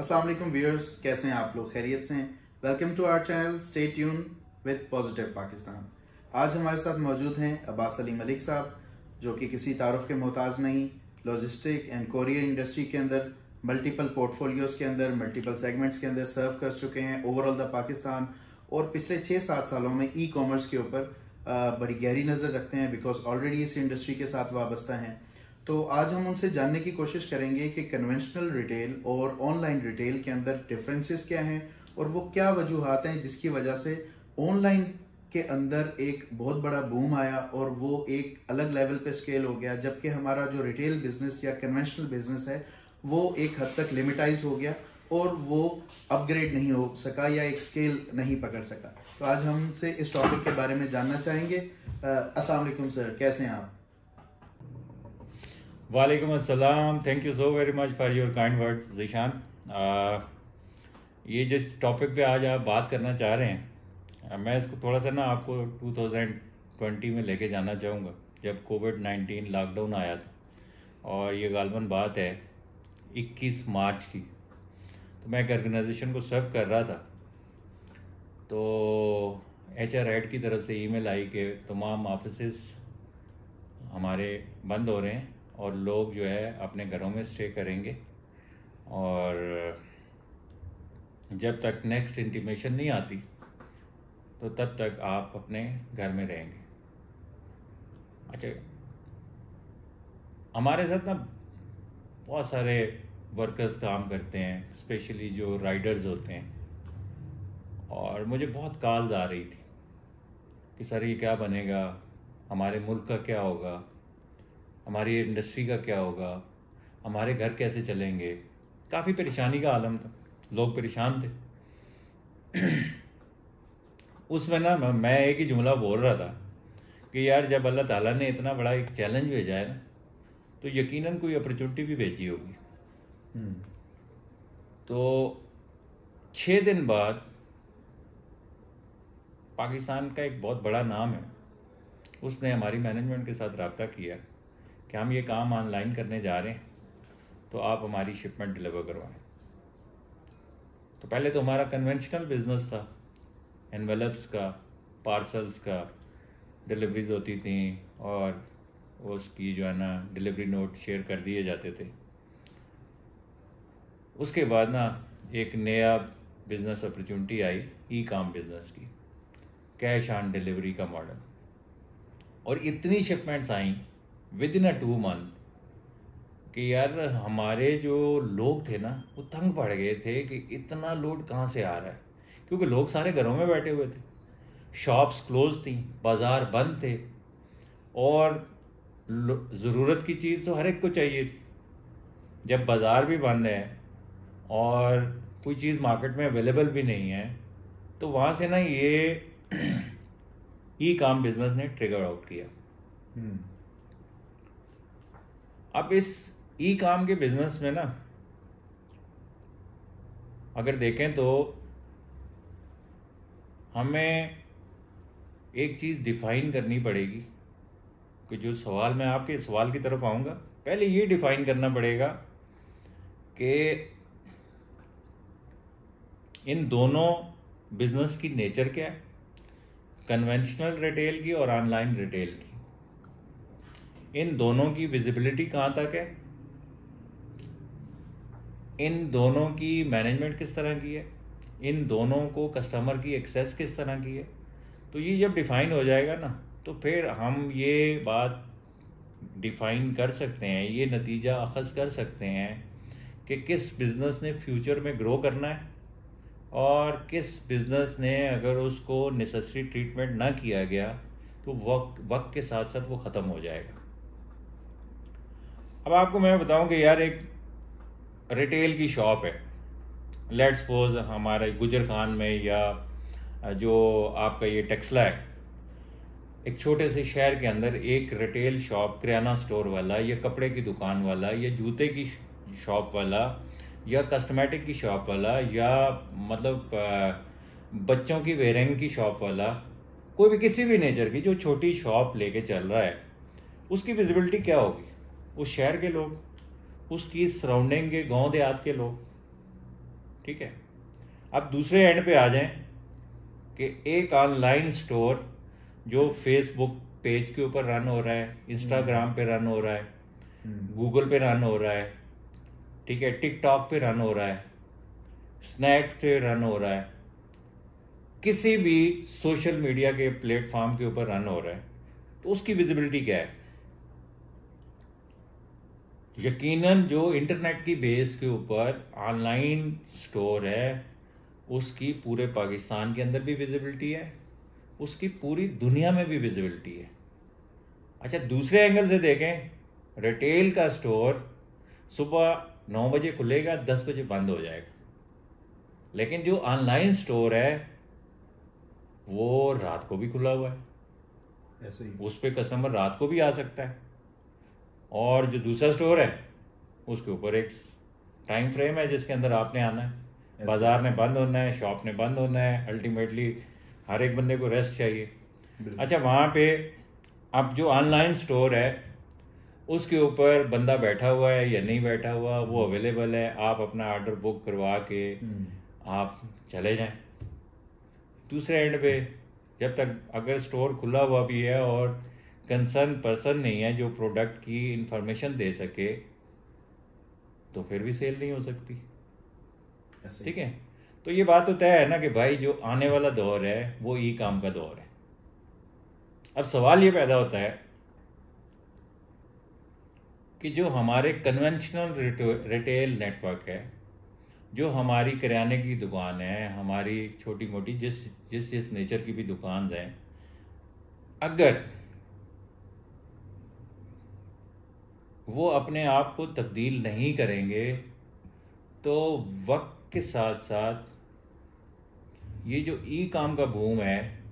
अस्सलाम वालेकुम व्यूअर्स, कैसे हैं आप लोग? खैरियत से हैं? Welcome to our channel stay tune with positive Pakistan. आज हमारे साथ मौजूद हैं अब्बास अली मलिक साहब, जो कि किसी तारुफ के मोहताज नहीं। लॉजिस्टिक एंड कोरियर इंडस्ट्री के अंदर मल्टीपल पोर्टफोलियोज के अंदर मल्टीपल सेगमेंट्स के अंदर सर्व कर चुके हैं ओवरऑल द पाकिस्तान, और पिछले 6-7 सालों में ई कॉमर्स के ऊपर बड़ी गहरी नज़र रखते हैं, बिकॉज ऑलरेडी इस इंडस्ट्री के साथ वाबस्ता हैं। तो आज हम उनसे जानने की कोशिश करेंगे कि कन्वेंशनल रिटेल और ऑनलाइन रिटेल के अंदर डिफरेंसेस क्या हैं और वो क्या वजूहात हैं जिसकी वजह से ऑनलाइन के अंदर एक बहुत बड़ा बूम आया और वो एक अलग लेवल पे स्केल हो गया, जबकि हमारा जो रिटेल बिजनेस या कन्वेंशनल बिजनेस है वो एक हद तक लिमिटाइज हो गया और वो अपग्रेड नहीं हो सका या एक स्केल नहीं पकड़ सका। तो आज हमसे इस टॉपिक के बारे में जानना चाहेंगे। अस्सलाम वालेकुम सर, कैसे हैं आप? वालेकुम अस्सलाम। Thank you so very much for your kind words Zeeshan. ये जिस टॉपिक पे आज आप बात करना चाह रहे हैं, मैं इसको थोड़ा सा ना आपको 2020 में लेके जाना चाहूँगा, जब कोविड-19 लॉकडाउन आया था। और ये गालबन बात है 21 मार्च की। तो मैं एक ऑर्गेनाइजेशन को सर्व कर रहा था, तो HR हेड की तरफ से ईमेल आई कि तमाम ऑफिसेस हमारे बंद हो रहे हैं और लोग जो है अपने घरों में स्टे करेंगे, और जब तक नेक्स्ट इंटीमेशन नहीं आती तो तब तक आप अपने घर में रहेंगे। अच्छा, हमारे साथ ना बहुत सारे वर्कर्स काम करते हैं, स्पेशली जो राइडर्स होते हैं, और मुझे बहुत कॉल्स आ रही थी कि सर ये क्या बनेगा, हमारे मुल्क का क्या होगा, हमारी इंडस्ट्री का क्या होगा, हमारे घर कैसे चलेंगे। काफ़ी परेशानी का आलम था, लोग परेशान थे। उसमें ना मैं एक ही जुमला बोल रहा था कि यार, जब अल्लाह ताला ने इतना बड़ा एक चैलेंज भेजा है ना, तो यकीनन कोई अपॉर्चुनिटी भी भेजी होगी। तो 6 दिन बाद पाकिस्तान का एक बहुत बड़ा नाम है, उसने हमारी मैनेजमेंट के साथ रब्ता किया कि हम ये काम ऑनलाइन करने जा रहे हैं, तो आप हमारी शिपमेंट डिलीवर करवाएं। तो पहले तो हमारा कन्वेंशनल बिजनेस था, एनवेलप्स का, पार्सल्स का, डिलीवरीज होती थी और उसकी जो है ना डिलीवरी नोट शेयर कर दिए जाते थे। उसके बाद ना एक नया बिजनेस अपॉर्चुनिटी आई ई कॉम बिजनेस की, कैश ऑन डिलीवरी का मॉडल, और इतनी shipments I with in 2 month कि यार हमारे जो लोग थे ना वो तंग पड़ गए थे कि इतना लोड कहाँ से आ रहा है, क्योंकि लोग सारे घरों में बैठे हुए थे, शॉप्स क्लोज थी, बाज़ार बंद थे, और ज़रूरत की चीज़ तो हर एक को चाहिए थी। जब बाज़ार भी बंद है और कोई चीज़ मार्केट में अवेलेबल भी नहीं है, तो वहाँ से ना ये ई कॉम बिजनेस ने ट्रिगर आउट किया। अब इस ई कॉम के बिजनेस में ना अगर देखें तो हमें एक चीज़ डिफाइन करनी पड़ेगी, कि जो सवाल, मैं आपके सवाल की तरफ आऊँगा, पहले ये डिफाइन करना पड़ेगा कि इन दोनों बिजनेस की नेचर क्या है, कन्वेंशनल रिटेल की और ऑनलाइन रिटेल की। इन दोनों की विजिबिलिटी कहाँ तक है, इन दोनों की मैनेजमेंट किस तरह की है, इन दोनों को कस्टमर की एक्सेस किस तरह की है। तो ये जब डिफ़ाइन हो जाएगा ना, तो फिर हम ये बात डिफ़ाइन कर सकते हैं, ये नतीजा अखज़ कर सकते हैं कि किस बिज़नेस ने फ्यूचर में ग्रो करना है और किस बिज़नेस ने अगर उसको नेसेसरी ट्रीटमेंट ना किया गया तो वक्त के साथ साथ वो ख़त्म हो जाएगा। अब आपको मैं बताऊं कि यार, एक रिटेल की शॉप है, लेट्स सपोज हमारे गुजर खान में, या जो आपका ये टेक्सला है, एक छोटे से शहर के अंदर एक रिटेल शॉप, किराना स्टोर वाला या कपड़े की दुकान वाला या जूते की शॉप वाला या कस्टमेटिक की शॉप वाला या मतलब बच्चों की वेयरिंग की शॉप वाला, कोई भी किसी भी नेचर की जो छोटी शॉप लेके चल रहा है, उसकी विजिबिलिटी क्या होगी? उस शहर के लोग, उसकी सराउंडिंग के गांव देहात के लोग, ठीक है। अब दूसरे एंड पे आ जाएं कि एक ऑनलाइन स्टोर जो फेसबुक पेज के ऊपर रन हो रहा है, इंस्टाग्राम पे रन हो रहा है, गूगल पे रन हो रहा है, ठीक है, टिकटॉक पे रन हो रहा है, स्नैप पे रन हो रहा है, किसी भी सोशल मीडिया के प्लेटफॉर्म के ऊपर रन हो रहा है, तो उसकी विजिबिलिटी क्या है? यकीनन जो इंटरनेट की बेस के ऊपर ऑनलाइन स्टोर है उसकी पूरे पाकिस्तान के अंदर भी विजिबिलिटी है, उसकी पूरी दुनिया में भी विजिबिलिटी है। अच्छा, दूसरे एंगल से देखें, रिटेल का स्टोर सुबह 9 बजे खुलेगा, 10 बजे बंद हो जाएगा, लेकिन जो ऑनलाइन स्टोर है वो रात को भी खुला हुआ है, ऐसे ही उस पर कस्टमर रात को भी आ सकता है। और जो दूसरा स्टोर है उसके ऊपर एक टाइम फ्रेम है जिसके अंदर आपने आना है, बाजार ने बंद होना है, शॉप ने बंद होना है, अल्टीमेटली हर एक बंदे को रेस्ट चाहिए। अच्छा, वहाँ पे अब जो ऑनलाइन स्टोर है उसके ऊपर बंदा बैठा हुआ है या नहीं बैठा हुआ, वो अवेलेबल है, आप अपना ऑर्डर बुक करवा के आप चले जाएं। दूसरे एंड पे जब तक अगर स्टोर खुला हुआ भी है और कंसर्न पर्सन नहीं है जो प्रोडक्ट की इंफॉर्मेशन दे सके, तो फिर भी सेल नहीं हो सकती। ठीक है, तो ये बात तो तय है ना कि भाई जो आने वाला दौर है वो ई काम का दौर है। अब सवाल ये पैदा होता है कि जो हमारे कन्वेंशनल रिटेल नेटवर्क है, जो हमारी किराने की दुकान है, हमारी छोटी मोटी जिस नेचर की भी दुकान है, अगर वो अपने आप को तब्दील नहीं करेंगे तो वक्त के साथ साथ ये जो ई काम का बूम है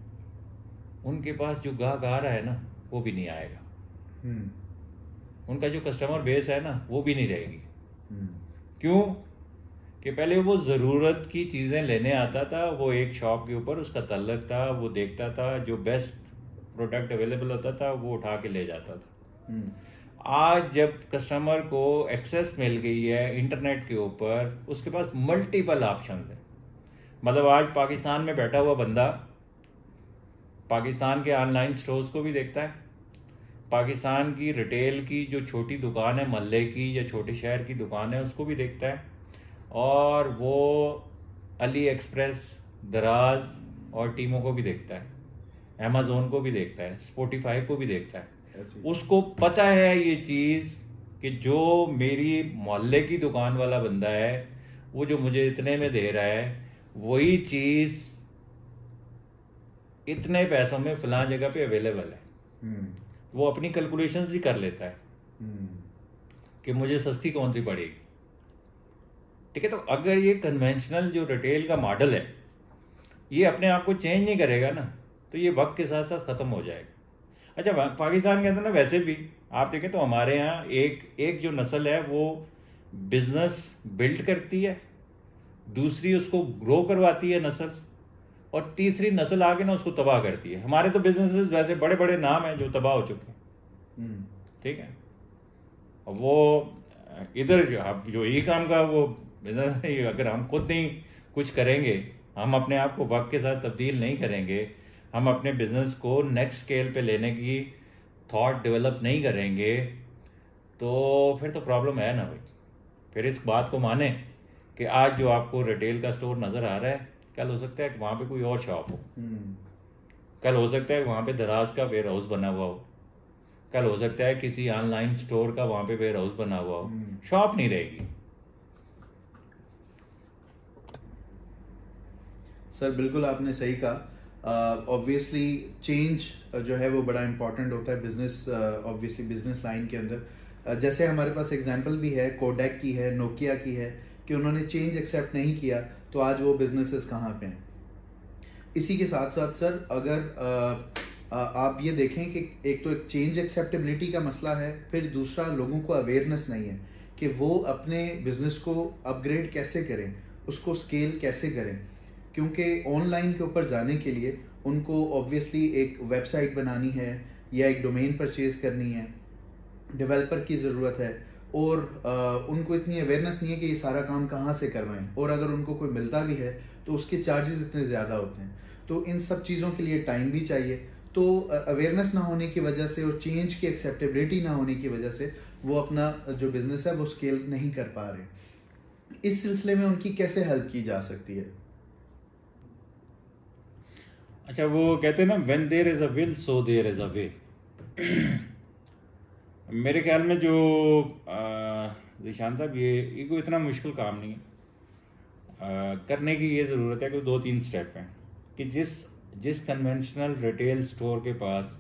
उनके पास जो गाहक आ रहा है ना वो भी नहीं आएगा, उनका जो कस्टमर बेस है ना वो भी नहीं रहेगी। क्यों? कि पहले वो ज़रूरत की चीज़ें लेने आता था, वो एक शॉप के ऊपर उसका तल्लक था, वो देखता था, जो बेस्ट प्रोडक्ट अवेलेबल होता था वो उठा के ले जाता था। आज जब कस्टमर को एक्सेस मिल गई है इंटरनेट के ऊपर, उसके पास मल्टीपल ऑप्शन है। मतलब आज पाकिस्तान में बैठा हुआ बंदा पाकिस्तान के ऑनलाइन स्टोर्स को भी देखता है, पाकिस्तान की रिटेल की जो छोटी दुकान है मोहल्ले की या छोटे शहर की दुकान है उसको भी देखता है, और वो अली एक्सप्रेस, दराज और टीमों को भी देखता है, अमेज़ोन को भी देखता है, स्पॉटिफाई को भी देखता है। उसको पता है ये चीज़ कि जो मेरी मोहल्ले की दुकान वाला बंदा है वो जो मुझे इतने में दे रहा है वही चीज़ इतने पैसों में फलां जगह पे अवेलेबल है। वो अपनी कैलकुलेशंस भी कर लेता है कि मुझे सस्ती कौन सी पड़ेगी। ठीक है, तो अगर ये कन्वेंशनल जो रिटेल का मॉडल है ये अपने आप को चेंज नहीं करेगा ना तो ये वक्त के साथ साथ ख़त्म हो जाएगा। अच्छा, पाकिस्तान के अंदर ना वैसे भी आप देखें तो हमारे यहाँ एक जो नस्ल है वो बिजनेस बिल्ड करती है, दूसरी उसको ग्रो करवाती है नस्ल, और तीसरी नस्ल आके ना उसको तबाह करती है। हमारे तो बिजनेसेस वैसे बड़े बड़े नाम हैं जो तबाह हो चुके हैं। ठीक है, वो इधर जो ई काम का वो बिजनेस है, अगर हम खुद नहीं कुछ करेंगे, हम अपने आप को वक्त के साथ तब्दील नहीं करेंगे, हम अपने बिजनेस को नेक्स्ट स्केल पे लेने की थॉट डेवलप नहीं करेंगे, तो फिर तो प्रॉब्लम है ना भाई। फिर इस बात को माने कि आज जो आपको रिटेल का स्टोर नज़र आ रहा है, कल हो सकता है कि वहाँ पे कोई और शॉप हो, कल हो सकता है वहाँ पे दराज का वेयर हाउस बना हुआ हो, कल हो सकता है किसी ऑनलाइन स्टोर का वहाँ पे वेयर हाउस बना हुआ हो, शॉप नहीं रहेगी। सर बिल्कुल आपने सही कहा। ऑब्वियसली चेंज जो है वो बड़ा इम्पॉर्टेंट होता है बिजनेस, ऑब्वियसली बिजनेस लाइन के अंदर। जैसे हमारे पास एग्जांपल भी है, कोडैक की है, नोकिया की है, कि उन्होंने चेंज एक्सेप्ट नहीं किया तो आज वो बिजनेसेस कहाँ पे हैं। इसी के साथ साथ सर अगर आप ये देखें कि एक तो एक चेंज एक्सेप्टेबिलिटी का मसला है, फिर दूसरा लोगों को अवेयरनेस नहीं है कि वो अपने बिजनेस को अपग्रेड कैसे करें, उसको स्केल कैसे करें। क्योंकि ऑनलाइन के ऊपर जाने के लिए उनको ऑब्वियसली एक वेबसाइट बनानी है या एक डोमेन परचेज करनी है, डेवलपर की ज़रूरत है, और उनको इतनी अवेयरनेस नहीं है कि ये सारा काम कहाँ से करवाएं, और अगर उनको कोई मिलता भी है तो उसके चार्जेस इतने ज़्यादा होते हैं। तो इन सब चीज़ों के लिए टाइम भी चाहिए। तो अवेयरनेस ना होने की वजह से और चेंज की एक्सेप्टेबिलिटी ना होने की वजह से वो अपना जो बिज़नेस है वो स्केल नहीं कर पा रहे। इस सिलसिले में उनकी कैसे हेल्प की जा सकती है? अच्छा, वो कहते हैं ना, when there is a will so there is a way. मेरे ख्याल में जो जिशान साहब, ये कोई इतना मुश्किल काम नहीं है। करने की ये ज़रूरत है कि 2-3 स्टेप हैं कि जिस कन्वेंशनल रिटेल स्टोर के पास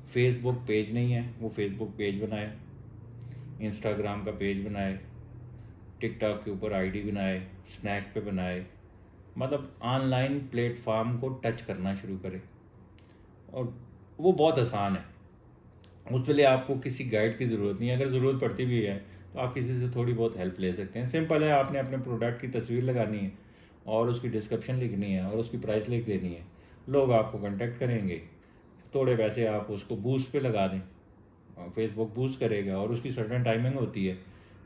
फेसबुक पेज नहीं है वो फेसबुक पेज बनाए, इंस्टाग्राम का पेज बनाए, टिकटॉक के ऊपर आईडी बनाए, स्नैक पे बनाए, मतलब ऑनलाइन प्लेटफॉर्म को टच करना शुरू करे। और वो बहुत आसान है, उसके लिए आपको किसी गाइड की ज़रूरत नहीं है। अगर ज़रूरत पड़ती भी है तो आप किसी से थोड़ी बहुत हेल्प ले सकते हैं। सिंपल है, आपने अपने प्रोडक्ट की तस्वीर लगानी है और उसकी डिस्क्रिप्शन लिखनी है और उसकी प्राइस लिख देनी है। लोग आपको कांटेक्ट करेंगे, थोड़े पैसे आप उसको बूस्ट पे लगा दें, फेसबुक बूस्ट करेगा। और उसकी सर्टेन टाइमिंग होती है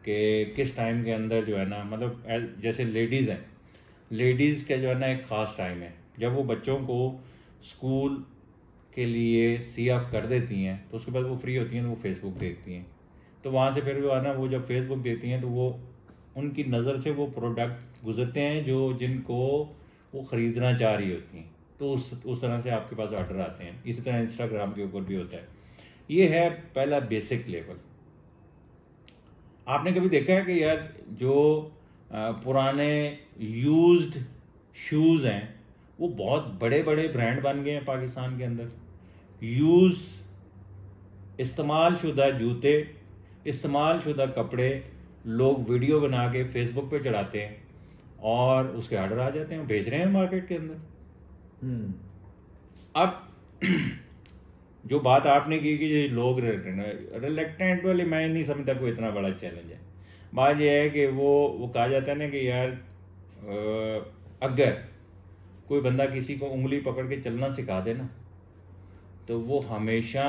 कि किस टाइम के अंदर जो है ना, मतलब जैसे लेडीज़ हैं, लेडीज़ का जो है ना एक ख़ास टाइम है जब वो बच्चों को स्कूल के लिए सी ऑफ कर देती हैं, तो उसके बाद वो फ्री होती हैं तो वो फेसबुक देखती हैं। तो वहाँ से फिर जो है ना, वो जब फेसबुक देखती हैं तो वो उनकी नज़र से वो प्रोडक्ट गुजरते हैं जो जिनको वो ख़रीदना चाह रही होती हैं, तो उस तरह से आपके पास ऑर्डर आते हैं। इसी तरह इंस्टाग्राम के ऊपर भी होता है। ये है पहला बेसिक लेवल। आपने कभी देखा है कि यार जो पुराने यूज्ड शूज़ हैं वो बहुत बड़े बड़े ब्रांड बन गए हैं पाकिस्तान के अंदर। यूज़ इस्तेमाल शुदा जूते, इस्तेमाल शुदा कपड़े लोग वीडियो बना के फेसबुक पे चढ़ाते हैं और उसके ऑर्डर आ जाते हैं, भेज रहे हैं मार्केट के अंदर। अब जो बात आपने की कि ये लोग रिलेक्टेंट वाली, मैं नहीं समझता कोई इतना बड़ा चैलेंज है। बात यह है कि वो कहा जाता है ना कि यार अगर कोई बंदा किसी को उंगली पकड़ के चलना सिखा दे ना, तो वो हमेशा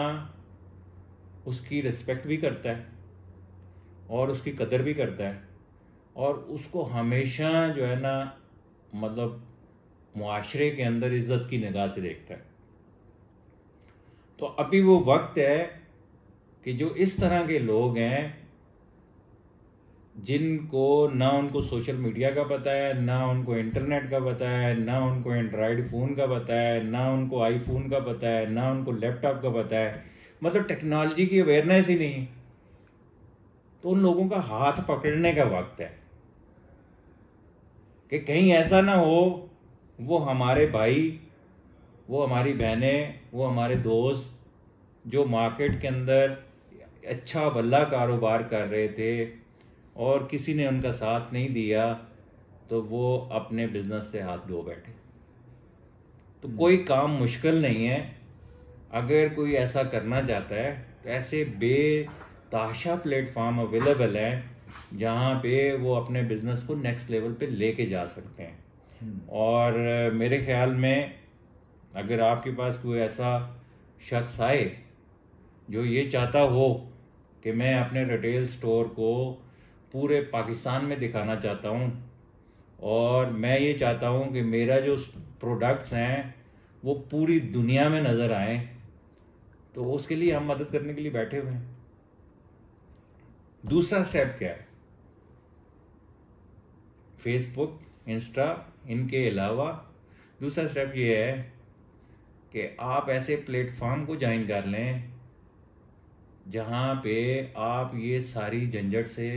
उसकी रिस्पेक्ट भी करता है और उसकी कदर भी करता है और उसको हमेशा जो है ना, मतलब मुआशरे के अंदर इज्जत की निगाह से देखता है। तो अभी वो वक्त है कि जो इस तरह के लोग हैं जिनको ना उनको सोशल मीडिया का पता है, ना उनको इंटरनेट का पता है, ना उनको एंड्रॉयड फ़ोन का पता है, ना उनको आईफोन का पता है, ना उनको लैपटॉप का पता है, मतलब टेक्नोलॉजी की अवेयरनेस ही नहीं, तो उन लोगों का हाथ पकड़ने का वक्त है कि कहीं ऐसा ना हो वो हमारे भाई, वो हमारी बहनें, वो हमारे दोस्त जो मार्केट के अंदर अच्छा भला कारोबार कर रहे थे और किसी ने उनका साथ नहीं दिया, तो वो अपने बिजनेस से हाथ धो बैठे। तो कोई काम मुश्किल नहीं है। अगर कोई ऐसा करना चाहता है तो ऐसे बेताशा प्लेटफॉर्म अवेलेबल हैं जहाँ पे वो अपने बिजनेस को नेक्स्ट लेवल पे लेके जा सकते हैं। और मेरे ख्याल में अगर आपके पास कोई ऐसा शख्स आए जो ये चाहता हो कि मैं अपने रिटेल स्टोर को पूरे पाकिस्तान में दिखाना चाहता हूँ और मैं ये चाहता हूँ कि मेरा जो प्रोडक्ट्स हैं वो पूरी दुनिया में नज़र आए, तो उसके लिए हम मदद करने के लिए बैठे हुए हैं। दूसरा स्टेप क्या है? फेसबुक, इंस्टा, इनके अलावा दूसरा स्टेप ये है कि आप ऐसे प्लेटफॉर्म को ज्वाइन कर लें जहाँ पे आप ये सारी झंझट से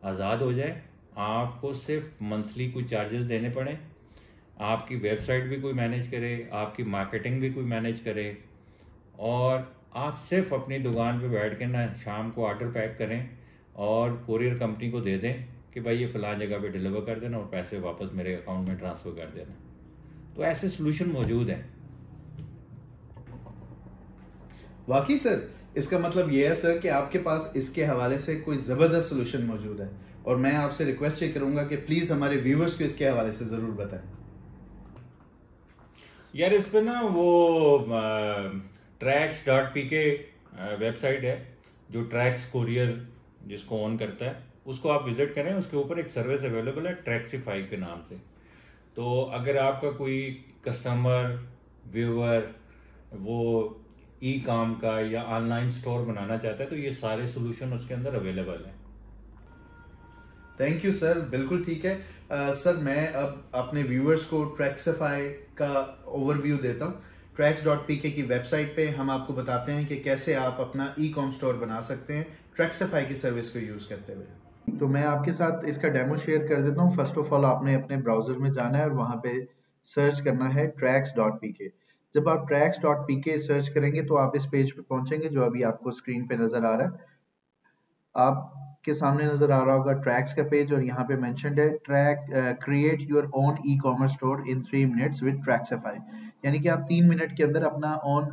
आज़ाद हो जाए। आपको सिर्फ मंथली कुछ चार्जेस देने पड़े, आपकी वेबसाइट भी कोई मैनेज करे, आपकी मार्केटिंग भी कोई मैनेज करे, और आप सिर्फ अपनी दुकान पे बैठ के ना शाम को ऑर्डर पैक करें और कोरियर कंपनी को दे दें कि भाई ये फ़लाँ जगह पे डिलीवर कर देना और पैसे वापस मेरे अकाउंट में ट्रांसफ़र कर देना। तो ऐसे सॉल्यूशन मौजूद हैं। वाकई सर, इसका मतलब ये है सर कि आपके पास इसके हवाले से कोई ज़बरदस्त सॉल्यूशन मौजूद है, और मैं आपसे रिक्वेस्ट ये करूंगा कि प्लीज़ हमारे व्यूवर्स को इसके हवाले से ज़रूर बताएं। यार इस पे ना वो tracks.pk वेबसाइट है जो ट्रैक्स कोरियर जिसको ऑन करता है उसको आप विजिट करें। उसके ऊपर एक सर्विस अवेलेबल है ट्रैक्सिफाई के नाम से। तो अगर आपका कोई कस्टमर व्यूअर वो ई काम का या ऑनलाइन स्टोर बनाना चाहता है तो ये सारे सोल्यूशन उसके अंदर अवेलेबल हैं। थैंक यू सर, बिल्कुल ठीक है। सर मैं अब अपने व्यूअर्स को ट्रैक्सिफाई का ओवरव्यू देता हूँ। tracks.pk की वेबसाइट पे हम आपको बताते हैं कि कैसे आप अपना ई कॉम स्टोर बना सकते हैं ट्रैक्सिफाई की सर्विस को यूज़ करते हुए। तो मैं आपके साथ इसका डेमो शेयर कर देता हूँ। फर्स्ट ऑफ ऑल आपने अपने ब्राउजर में जाना है और वहाँ पे सर्च करना है tracks.pk। जब आप tracks.pk सर्च करेंगे तो आप इस पेज पे पहुंचेंगे जो अभी आपको स्क्रीन पे नजर आ रहा है। आपके सामने नजर आ रहा होगा ट्रैक्स का पेज और यहाँ पे मेंशन्ड है track create your own e commerce store in 3 minutes with Traxify. यानी कि आप 3 मिनट के अंदर अपना ओन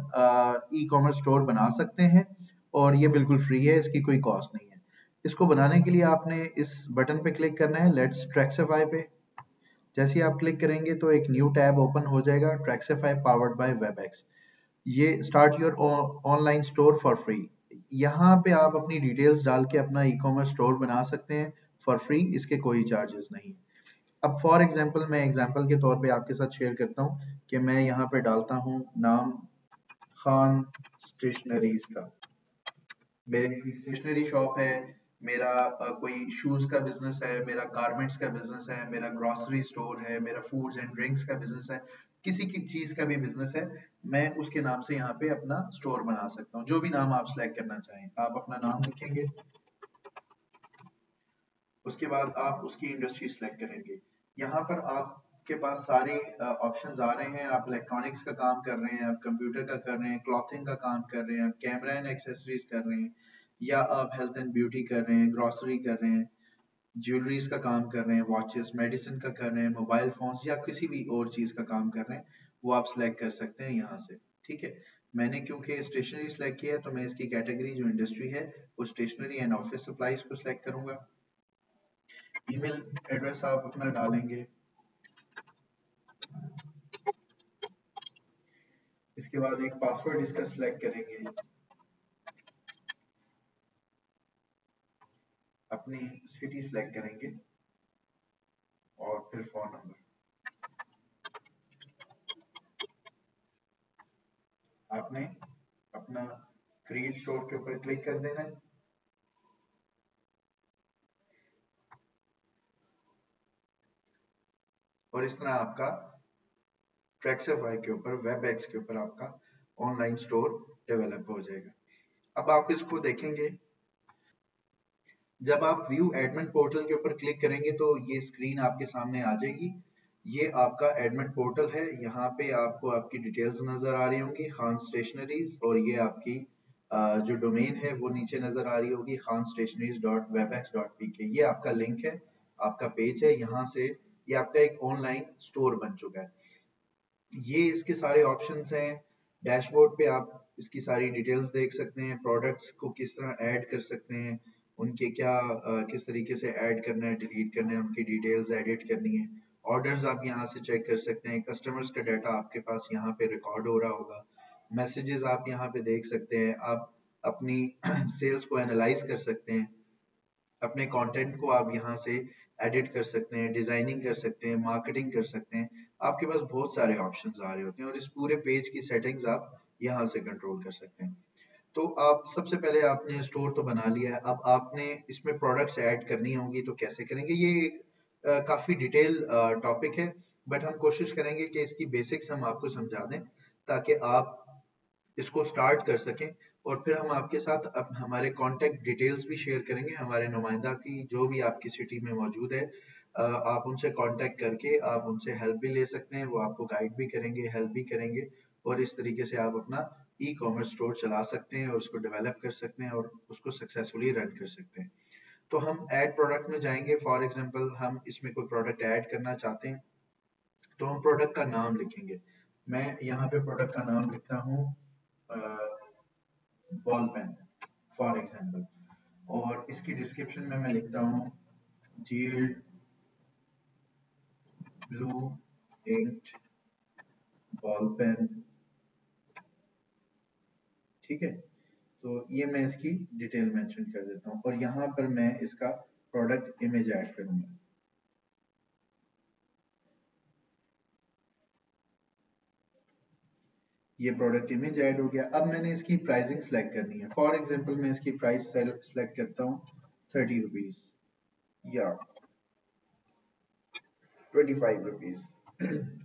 ई कॉमर्स स्टोर बना सकते हैं और ये बिल्कुल फ्री है, इसकी कोई कॉस्ट नहीं है। इसको बनाने के लिए आपने इस बटन पे क्लिक करना है, लेट्स ट्रैक्सिफाई पे। जैसे ही आप क्लिक करेंगे तो एक न्यू टैब ओपन हो जाएगा, ट्रैक्सिफाई पावर्ड बाय वेबएक्स। ये start your online store for free. यहाँ पे आप अपनी डिटेल्स डाल के अपना ई कॉमर्स स्टोर बना सकते हैं फॉर फ्री, इसके कोई चार्जेस नहीं। अब फॉर एग्जांपल मैं एग्जांपल के तौर पे आपके साथ शेयर करता हूँ कि मैं यहाँ पे डालता हूँ नाम खान स्टेशनरीज का। मेरी स्टेशनरी शॉप है, मेरा कोई शूज का बिजनेस है, मेरा गारमेंट्स का बिजनेस है, मेरा ग्रोसरी स्टोर है, मेरा फूड्स एंड ड्रिंक्स का बिजनेस है, किसी की चीज का भी बिजनेस है, मैं उसके नाम से यहाँ पे अपना स्टोर बना सकता हूँ। जो भी नाम आप सिलेक्ट करना चाहें, आप अपना नाम लिखेंगे, उसके बाद आप उसकी इंडस्ट्री सिलेक्ट करेंगे। यहाँ पर आपके पास सारे ऑप्शंस आ रहे हैं। आप इलेक्ट्रॉनिक्स का काम कर रहे हैं, आप कंप्यूटर का कर रहे हैं, क्लॉथिंग का काम कर रहे हैं, आप कैमरा एंड एक्सेसरीज कर रहे हैं, या आप हेल्थ एंड ब्यूटी कर रहे हैं, ग्रोसरी कर रहे हैं, ज्वेलरीज का काम कर रहे हैं, वॉचेस मेडिसिन का कर रहे हैं, मोबाइल फोन्स या किसी भी और चीज का काम कर रहे हैं, वो आप सिलेक्ट कर सकते हैं यहाँ से। ठीक है, मैंने क्योंकि स्टेशनरी सिलेक्ट किया है तो मैं इसकी कैटेगरी जो इंडस्ट्री है वो स्टेशनरी एंड ऑफिस सप्लाईज को सिलेक्ट करूंगा। ईमेल एड्रेस आप अपना डालेंगे, इसके बाद एक पासवर्ड इसका सिलेक्ट करेंगे, अपनी सिटी सिलेक्ट करेंगे और फिर फोन नंबर। आपने अपना क्रिएट स्टोर के ऊपर क्लिक कर देना है। और इस तरह आपका ट्रैक्सिफाई के ऊपर वेबएक्स के ऊपर आपका ऑनलाइन स्टोर डेवलप हो जाएगा। अब आप इसको देखेंगे, जब आप व्यू एडमिन पोर्टल के ऊपर क्लिक करेंगे तो ये स्क्रीन आपके सामने आ जाएगी। ये आपका एडमिन पोर्टल है, यहाँ पे आपको आपकी डिटेल्स नजर आ रही होंगी खान स्टेशनरीज, और ये आपकी जो डोमेन है वो नीचे नजर आ रही होगी khanstationeries.webex.pk। ये आपका लिंक है, आपका पेज है, यहाँ से ये आपका एक ऑनलाइन स्टोर बन चुका है। ये इसके सारे ऑप्शंस हैं। डैशबोर्ड पे आप इसकी सारी डिटेल्स देख सकते हैं, प्रोडक्ट्स को किस तरह ऐड कर सकते हैं, उनके क्या किस तरीके से ऐड करना है, डिलीट करना है, उनकी डिटेल्स एडिट करनी है। ऑर्डर्स आप यहाँ से चेक कर सकते हैं, कस्टमर्स का डाटा आपके पास यहाँ पे रिकॉर्ड हो रहा होगा, मैसेजेस आप यहाँ पे देख सकते हैं, आप अपनी सेल्स को एनालाइज कर सकते हैं, अपने कंटेंट को आप यहाँ से एडिट कर सकते हैं, डिजाइनिंग कर सकते हैं, मार्केटिंग कर सकते हैं। आपके पास बहुत सारे ऑप्शंस आ रहे होते हैं और इस पूरे पेज की सेटिंग्स आप यहाँ से कंट्रोल कर सकते हैं। तो आप सबसे पहले आपने स्टोर तो बना लिया है, अब आपने इसमें प्रोडक्ट्स ऐड करनी होंगी तो कैसे करेंगे। ये एक काफी डिटेल टॉपिक है, बट हम कोशिश करेंगे कि इसकी बेसिक्स हम आपको समझा दें ताकि आप इसको स्टार्ट कर सकें। और फिर हम आपके साथ अब हमारे कांटेक्ट डिटेल्स भी शेयर करेंगे, हमारे नुमाइंदा की जो भी आपकी सिटी में मौजूद है, आप उनसे कांटेक्ट करके आप उनसे हेल्प भी ले सकते हैं, वो आपको गाइड भी करेंगे, हेल्प भी करेंगे, और इस तरीके से आप अपना ई कॉमर्स स्टोर चला सकते हैं और उसको डेवलप कर सकते हैं और उसको सक्सेसफुली रन कर सकते हैं। तो हम ऐड प्रोडक्ट में जाएंगे। फॉर एग्जांपल हम इसमें कोई प्रोडक्ट ऐड करना चाहते हैं तो हम प्रोडक्ट का नाम लिखेंगे। मैं यहाँ पे प्रोडक्ट का नाम लिखता हूँ बॉल पेन फॉर एग्जांपल, और इसकी डिस्क्रिप्शन में मैं लिखता हूँ gel blue inked ball pen. ठीक है, तो ये मैं इसकी डिटेल मेंशन कर देता हूँ और यहाँ पर मैं इसका प्रोडक्ट इमेज ऐड करूंगा। ये प्रोडक्ट इमेज ऐड हो गया। अब मैंने इसकी प्राइसिंग सेलेक्ट करनी है। फॉर एग्जांपल मैं इसकी प्राइस सेलेक्ट करता हूँ 30 रुपीज या 25 रुपीज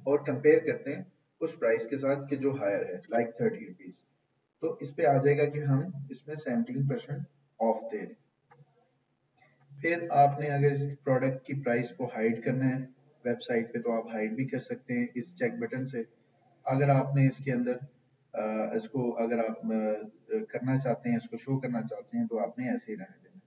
और कंपेयर करते हैं उस प्राइस के साथ कि जो हायर है लाइक 30 रुपीज। तो इस पे आ जाएगा कि हम इसमें 17% ऑफ दे रहे हैं। फिर आपने अगर इस प्रोडक्ट की प्राइस को हाइड करना है वेबसाइट पे तो आप हाइड भी कर सकते हैं इस चेक बटन से। अगर आपने इसके अंदर इसको अगर आप करना चाहते हैं, इसको शो करना चाहते हैं तो आपने ऐसे ही रहने देना।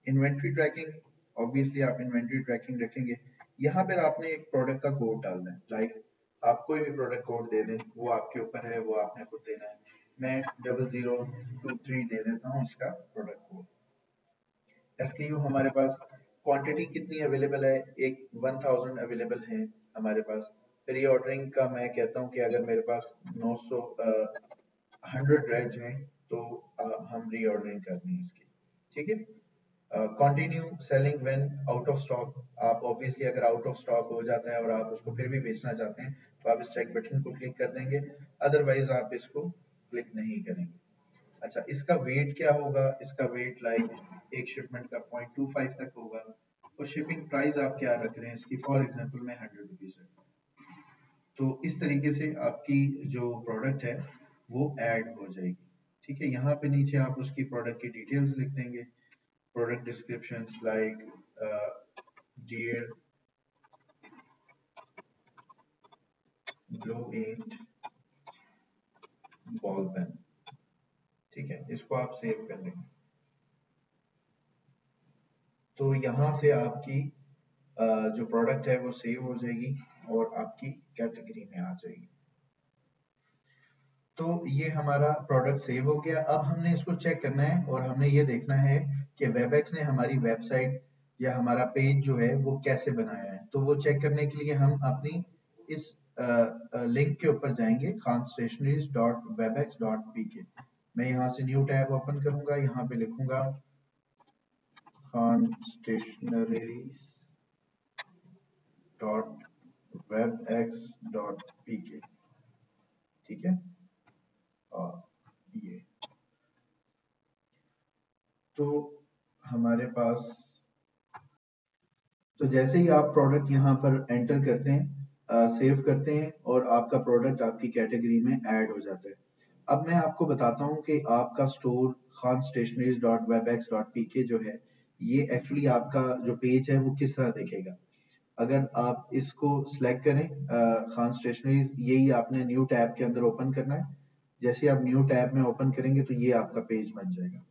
इन्वेंट्री ट्रैकिंग, ऑब्वियसली आप इन्वेंट्री ट्रैकिंग रखेंगे। यहाँ पर आपने एक प्रोडक्ट का कोड डालना है, लाइक आप कोई भी प्रोडक्ट कोड दे दें, वो आपके ऊपर है, वो आपने खुद देना है। मैं 0023 दे देता हूँ इसका प्रोडक्ट कोड। SKU हमारे पास क्वांटिटी कितनी अवेलेबल है, एक 1000 अवेलेबल है हमारे पास। री ऑर्डरिंग का मैं कहता हूँ कि अगर मेरे पास 900 100 रह जाए तो हम री ऑर्डरिंग करनी है इसकी, ठीक है। Continue selling when out of stock, आप ऑब्वियसली अगर आउट ऑफ स्टॉक हो जाता है और आप उसको फिर भी बेचना चाहते हैं तो आप इस चेक बटन को क्लिक कर देंगे, अदरवाइज आप इसको क्लिक नहीं करेंगे। अच्छा, इसका वेट क्या होगा? इसका वेट लाइक एक शिपमेंट का 0.25 तक होगा। और शिपिंग प्राइस आप क्या रख रहे हैं इसकी? फॉर एग्जांपल मैं 100 रुपीज रख रहा हूँ। तो इस तरीके से आपकी जो प्रोडक्ट है वो ऐड हो जाएगी, ठीक है। यहाँ पे नीचे आप उसकी प्रोडक्ट की डिटेल्स लिख देंगे। Product description like dear glow ink ball pen, ठीक है। इसको आप सेव कर लेंगे तो यहाँ से आपकी जो प्रोडक्ट है वो सेव हो जाएगी और आपकी कैटेगरी में आ जाएगी। तो ये हमारा प्रोडक्ट सेव हो गया। अब हमने इसको चेक करना है और हमने ये देखना है कि वेबएक्स ने हमारी वेबसाइट या हमारा पेज जो है वो कैसे बनाया है। तो वो चेक करने के लिए हम अपनी इस लिंक के ऊपर जाएंगे, khanstationeries.webex.pk। मैं यहाँ से न्यू टैब ओपन करूंगा, यहाँ पे लिखूंगा khanstationeries.webex.pk, ठीक है। और ये तो हमारे पास, तो जैसे ही आप प्रोडक्ट यहाँ पर एंटर करते हैं, सेव करते हैं और आपका प्रोडक्ट आपकी कैटेगरी में ऐड हो जाता है। अब मैं आपको बताता हूँ कि आपका स्टोर khanstationeries.webex.pk जो है ये एक्चुअली आपका जो पेज है वो किस तरह दिखेगा। अगर आप इसको सिलेक्ट करें खान स्टेशनरीज, यही आपने न्यू टैब के अंदर ओपन करना है। जैसे आप न्यू टैब में ओपन करेंगे तो ये आपका पेज बन जाएगा।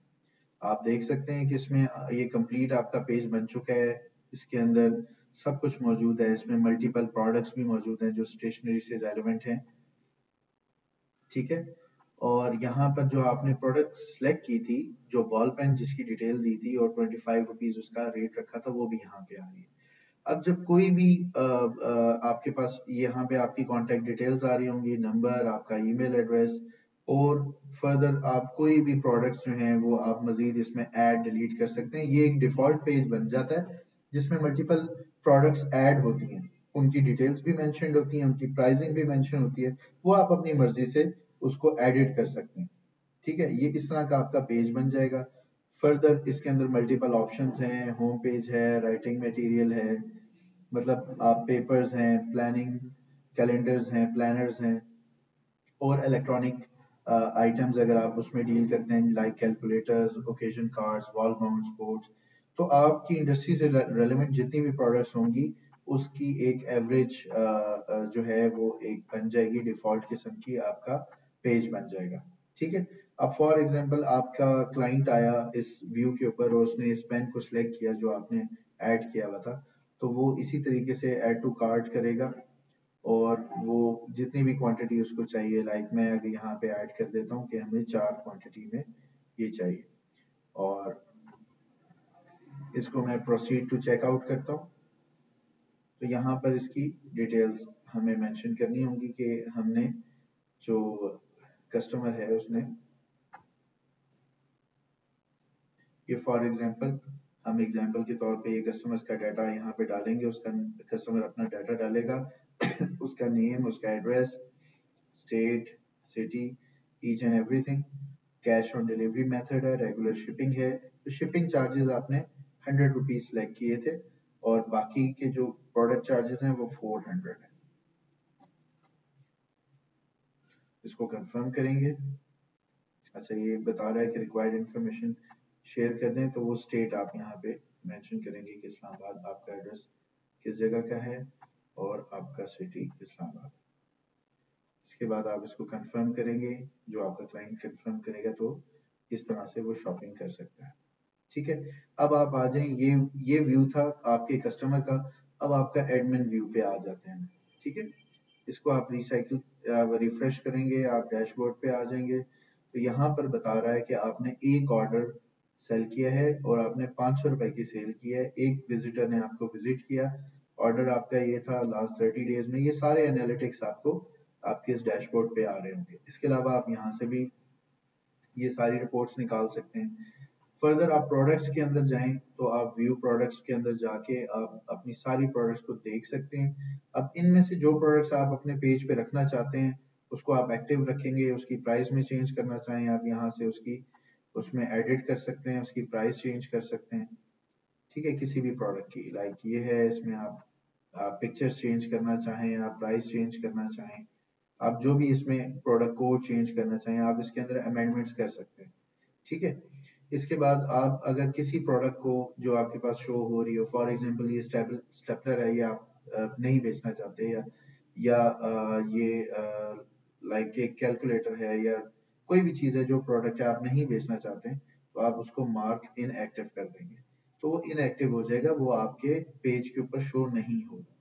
आप देख सकते हैं कि इसमें ये कंप्लीट आपका पेज बन चुका है। इसके अंदर सब कुछ मौजूद है, इसमें मल्टीपल प्रोडक्ट्स भी मौजूद हैं जो स्टेशनरी से रेलेवेंट हैं, ठीक है। और यहाँ पर जो आपने प्रोडक्ट सेलेक्ट की थी, जो बॉल पेन जिसकी डिटेल दी थी और 25 रुपीज उसका रेट रखा था, वो भी यहाँ पे आ रही है। अब जब कोई भी आपके पास यहाँ पे आपकी कांटेक्ट डिटेल्स आ रही होंगी, नंबर, आपका ईमेल एड्रेस, और फर्दर आप कोई भी प्रोडक्ट्स जो हैं वो आप मजीद इसमें ऐड डिलीट कर सकते हैं। ये एक डिफॉल्ट पेज बन जाता है जिसमें मल्टीपल प्रोडक्ट्स ऐड होती हैं, उनकी डिटेल्स भी मेंशन्ड होती हैं, उनकी प्राइसिंग भी मेंशन होती है। वो आप अपनी मर्जी से उसको एडिट कर सकते हैं, ठीक है। ये इस तरह का आपका पेज बन जाएगा। फर्दर इसके अंदर मल्टीपल ऑप्शंस हैं, होम पेज है, राइटिंग मटेरियल है, मतलब आप पेपर्स हैं, प्लानिंग कैलेंडर्स हैं, प्लानर्स हैं, और इलेक्ट्रॉनिक आइटम्स अगर आप उसमें डील करते हैं like calculators, occasion cards, wall mount boards. तो आपकी इंडस्ट्री से रेलेवेंट जितनी भी प्रोडक्ट्स होंगी उसकी एक एवरेज जो है वो एक बन जाएगी, डिफॉल्ट किस्म की आपका पेज बन जाएगा, ठीक है। अब फॉर एग्जांपल आपका क्लाइंट आया इस व्यू के ऊपर और उसने इस पेन को सिलेक्ट किया जो आपने ऐड किया हुआ था, तो वो इसी तरीके से ऐड टू कार्ट करेगा और वो जितनी भी क्वांटिटी उसको चाहिए, लाइक मैं अगर यहाँ पे ऐड कर देता हूँ कि हमें 4 क्वांटिटी में ये चाहिए और इसको मैं प्रोसीड टू चेकआउट करता हूँ। तो यहाँ पर इसकी डिटेल्स हमें मेंशन करनी होंगी कि हमने जो कस्टमर है उसने ये फॉर एग्जांपल, हम एग्जांपल के तौर पे ये कस्टमर का डाटा यहाँ पे डालेंगे, उसका कस्टमर अपना डाटा डालेगा उसका नेम, उसका address, state, city, each and everything. Cash on delivery method है, रेगुलर शिपिंग है। तो शिपिंग चार्जेस आपने 100 रुपीज सिलेक्ट किए थे और बाकी के जो प्रोडक्ट चार्जेस हैं वो 400 है। इसको कंफर्म करेंगे। अच्छा, ये बता रहा है कि रिक्वायर्ड इंफॉर्मेशन शेयर कर दें, तो वो स्टेट आप यहाँ पे मेंशन करेंगे कि इस्लामाबाद आपका एड्रेस किस जगह का है और आपका सिटी इस्लामाबाद। इसके बाद आप इसको कंफर्म करेंगे, जो आपका क्लाइंट कंफर्म करेगा तो इस तरह से वो शॉपिंग कर सकता है। ठीक है, अब आप आ जाएं, ये व्यू था आपके कस्टमर का। अब आपका एडमिन व्यू पे आ जाते हैं। ठीक है, इसको आप रिफ्रेश करेंगे, आप डैशबोर्ड पे आ जाएंगे तो यहाँ पर बता रहा है कि आपने एक ऑर्डर सेल किया है और आपने 500 रुपए की सेल की है। एक विजिटर ने आपको विजिट किया, ऑर्डर आपका ये था लास्ट 30 डेज में। ये सारे एनालिटिक्स आपको आपके इस डैशबोर्ड पे आ रहे होंगे। इसके अलावा आप यहाँ से भी ये सारी रिपोर्ट्स निकाल सकते हैं। फर्दर आप प्रोडक्ट्स के अंदर जाएं तो आप व्यू प्रोडक्ट्स के अंदर जाके आप अपनी सारी प्रोडक्ट्स को देख सकते हैं। अब इनमें से जो प्रोडक्ट्स आप अपने पेज पे रखना चाहते हैं उसको आप एक्टिव रखेंगे। उसकी प्राइस में चेंज करना चाहें आप यहाँ से उसमें एडिट कर सकते हैं, उसकी प्राइस चेंज कर सकते हैं। ठीक है, किसी भी प्रोडक्ट की, लाइक ये है, इसमें आप पिक्चर्स चेंज करना चाहें, आप प्राइस चेंज करना चाहें, आप जो भी इसमें प्रोडक्ट को चेंज करना चाहें आप इसके अंदर अमेंडमेंट्स कर सकते हैं। ठीक है, इसके बाद आप अगर किसी प्रोडक्ट को जो आपके पास शो हो रही हो, फॉर एग्जांपल ये स्टेपलर है, ये आप नहीं बेचना चाहते, या ये लाइक एक कैलकुलेटर है या कोई भी चीज़ है जो प्रोडक्ट है आप नहीं बेचना चाहते, तो आप उसको मार्क इनएक्टिव कर देंगे तो वो इनएक्टिव हो जाएगा, वो आपके पेज के ऊपर शो नहीं होगा।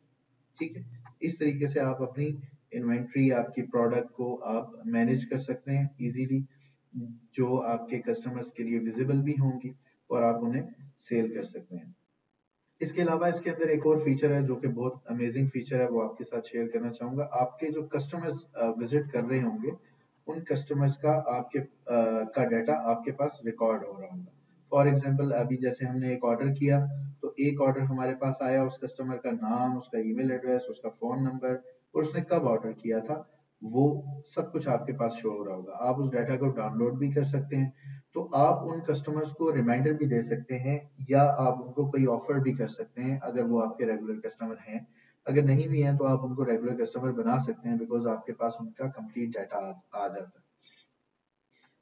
ठीक है, इस तरीके से आप अपनी इन्वेंट्री, आपकी प्रोडक्ट को आप मैनेज कर सकते हैं इजीली, जो आपके कस्टमर्स के लिए विजिबल भी होंगी और आप उन्हें सेल कर सकते हैं। इसके अलावा इसके अंदर एक और फीचर है जो कि बहुत अमेजिंग फीचर है, वो आपके साथ शेयर करना चाहूंगा। आपके जो कस्टमर्स विजिट कर रहे होंगे उन कस्टमर्स का का डाटा आपके पास रिकॉर्ड हो रहा होगा। फॉर एग्जांपल अभी जैसे हमने एक ऑर्डर किया तो एक ऑर्डर हमारे पास आया, उस कस्टमर का नाम, उसका ईमेल एड्रेस, उसका फोन नंबर और उसने कब ऑर्डर किया था, वो सब कुछ आपके पास शो हो रहा होगा। आप उस डाटा को डाउनलोड भी कर सकते हैं, तो आप उन कस्टमर्स को रिमाइंडर भी दे सकते हैं या आप उनको कोई ऑफर भी कर सकते हैं अगर वो आपके रेगुलर कस्टमर हैं। अगर नहीं भी हैं तो आप उनको रेगुलर कस्टमर बना सकते हैं बिकॉज आपके पास उनका कंप्लीट डाटा आ जाता है।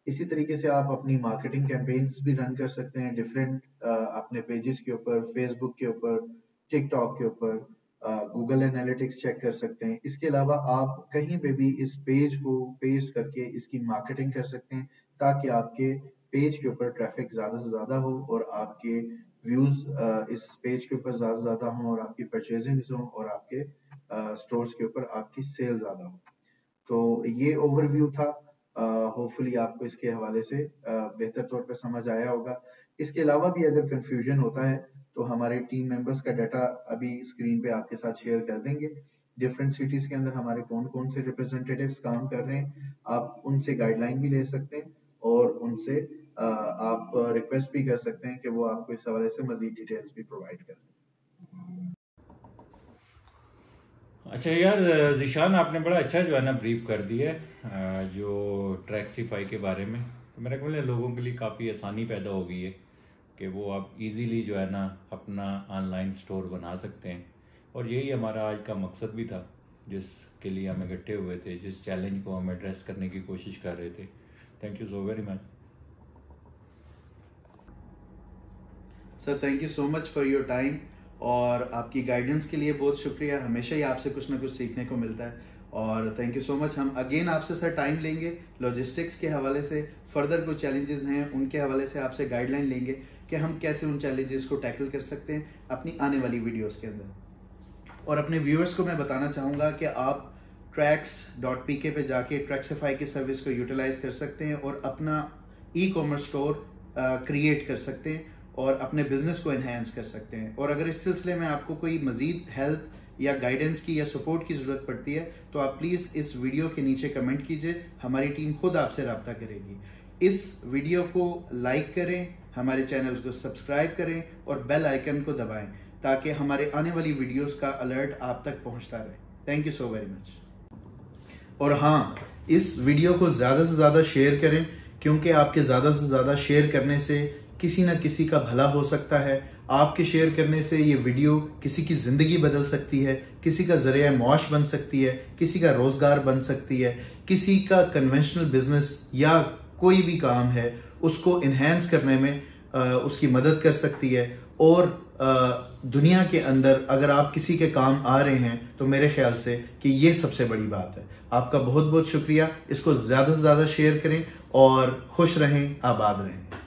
इसी तरीके से आप अपनी मार्केटिंग कैंपेन्स भी रन कर सकते हैं डिफरेंट अपने पेजेस के ऊपर, फेसबुक के ऊपर, टिकटॉक के ऊपर, गूगल एनालिटिक्स चेक कर सकते हैं। इसके अलावा आप कहीं पे भी इस पेज को पेस्ट करके इसकी मार्केटिंग कर सकते हैं ताकि आपके पेज के ऊपर ट्रैफिक ज़्यादा से ज़्यादा हो और आपके व्यूज़ इस पेज के ऊपर ज़्यादा से ज़्यादा हों और आपकी परचेजिंग हो और आपके स्टोर्स के ऊपर आपकी सेल ज़्यादा हो। तो ये ओवरव्यू था, होपफुली आपको इसके हवाले से बेहतर तौर पे समझ आया होगा। इसके अलावा भी अगर कंफ्यूजन होता है तो हमारे टीम मेंबर्स का डाटा अभी स्क्रीन पे आपके साथ शेयर कर देंगे। डिफरेंट सिटीज के अंदर हमारे कौन कौन से रिप्रेजेंटेटिव्स काम कर रहे हैं, आप उनसे गाइडलाइन भी ले सकते हैं और उनसे आप रिक्वेस्ट भी कर सकते हैं कि वो आपको इस हवाले से मजीद डिटेल्स भी प्रोवाइड कर दें। अच्छा यार जिशान, आपने बड़ा अच्छा जो है ना ब्रीफ कर दिया है जो ट्रैक्सीफाई के बारे में। तो मेरा ख्याल है लोगों के लिए काफ़ी आसानी पैदा हो गई है कि वो आप इजीली जो है ना अपना ऑनलाइन स्टोर बना सकते हैं। और यही हमारा आज का मकसद भी था जिसके लिए हम इकट्ठे हुए थे, जिस चैलेंज को हम एड्रेस करने की कोशिश कर रहे थे। Thank you so very much sir, thank you so much for your time और आपकी गाइडेंस के लिए बहुत शुक्रिया। हमेशा ही आपसे कुछ ना कुछ सीखने को मिलता है और थैंक यू सो मच। हम अगेन आपसे सर टाइम लेंगे, लॉजिस्टिक्स के हवाले से फर्दर कुछ चैलेंजेस हैं उनके हवाले से आपसे गाइडलाइन लेंगे कि हम कैसे उन चैलेंजेस को टैकल कर सकते हैं अपनी आने वाली वीडियोस के अंदर। और अपने व्यूअर्स को मैं बताना चाहूँगा कि आप tracks.pk पे जाके ट्रैक्सीफाई की सर्विस को यूटिलाइज कर सकते हैं और अपना ई-कॉमर्स स्टोर क्रिएट कर सकते हैं और अपने बिजनेस को एनहांस कर सकते हैं। और अगर इस सिलसिले में आपको कोई मजीद हेल्प या गाइडेंस की या सपोर्ट की ज़रूरत पड़ती है तो आप प्लीज़ इस वीडियो के नीचे कमेंट कीजिए, हमारी टीम खुद आपसे रब्ता करेगी। इस वीडियो को लाइक करें, हमारे चैनल को सब्सक्राइब करें और बेल आइकन को दबाएं ताकि हमारे आने वाली वीडियोस का अलर्ट आप तक पहुंचता रहे। Thank you so very much. और हाँ, इस वीडियो को ज़्यादा से ज़्यादा शेयर करें, क्योंकि आपके ज़्यादा से ज़्यादा शेयर करने से किसी न किसी का भला हो सकता है। आपके शेयर करने से ये वीडियो किसी की ज़िंदगी बदल सकती है, किसी का ज़रिया मौश बन सकती है, किसी का रोज़गार बन सकती है, किसी का कन्वेंशनल बिजनेस या कोई भी काम है उसको इन्हेंस करने में उसकी मदद कर सकती है। और दुनिया के अंदर अगर आप किसी के काम आ रहे हैं तो मेरे ख्याल से कि ये सबसे बड़ी बात है। आपका बहुत बहुत शुक्रिया। इसको ज़्यादा से ज़्यादा शेयर करें और खुश रहें, आबाद रहें।